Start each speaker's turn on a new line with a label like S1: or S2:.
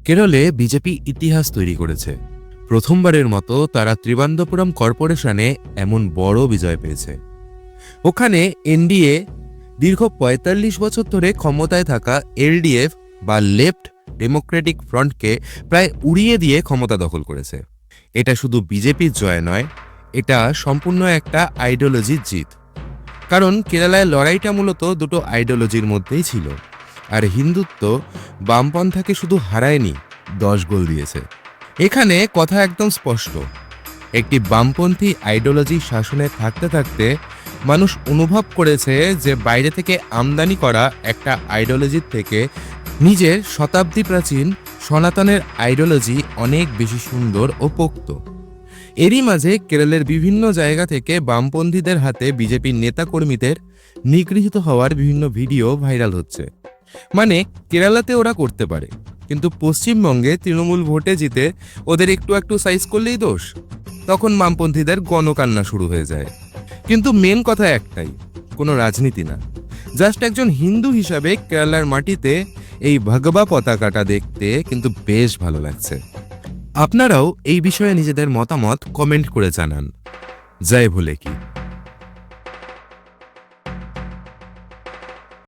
S1: কেরলে বিজেপি ইতিহাস তৈরি করেছে। প্রথমবারের মতো তারা ত্রিবান্ধপুরম কর্পোরেশনে এমন বড় বিজয় পেয়েছে। ওখানে এনডিএ দীর্ঘ ৪৫ বছর ধরে ক্ষমতায় থাকা এলডিএফ বা লেফট ডেমোক্রেটিক ফ্রন্টকে প্রায় উড়িয়ে দিয়ে ক্ষমতা দখল করেছে। এটা শুধু বিজেপির জয় নয়, এটা সম্পূর্ণ একটা আইডিওলজির জিত। কারণ কেরালায় লড়াইটা মূলত দুটো আইডিওলজির মধ্যেই ছিল, আর হিন্দুত্ব বামপন্থাকে শুধু হারায়নি, 10 গোল দিয়েছে। এখানে কথা একদম স্পষ্ট, একটি বামপন্থী আইডিওলজি শাসনে থাকতে থাকতে মানুষ অনুভব করেছে যে বাইরে থেকে আমদানি করা একটা আইডিওলজির থেকে নিজের শতাব্দী প্রাচীন সনাতনের আইডিওলজি অনেক বেশি সুন্দর ও পোক্ত। এরই মাঝে কেরলের বিভিন্ন জায়গা থেকে বামপন্থীদের হাতে বিজেপির নেতাকর্মীদের নিগৃহীত হওয়ার বিভিন্ন ভিডিও ভাইরাল হচ্ছে। মানে কেরালাতে ওরা করতে পারে, কিন্তু পশ্চিমবঙ্গে তৃণমূল ভোটে জিতে ওদের একটু একটু সাইজ করলেই দোষ। তখন বামপন্থীদের গণকান্না শুরু হয়ে যায়। কিন্তু মেন কথা একটাই, কোনো রাজনীতি না, জাস্ট একজন হিন্দু হিসাবে কেরালার মাটিতে এই ভগবা পতাকাটা দেখতে কিন্তু বেশ ভালো লাগছে। আপনারাও এই বিষয়ে নিজেদের মতামত কমেন্ট করে জানান। জয় ভোলে কি।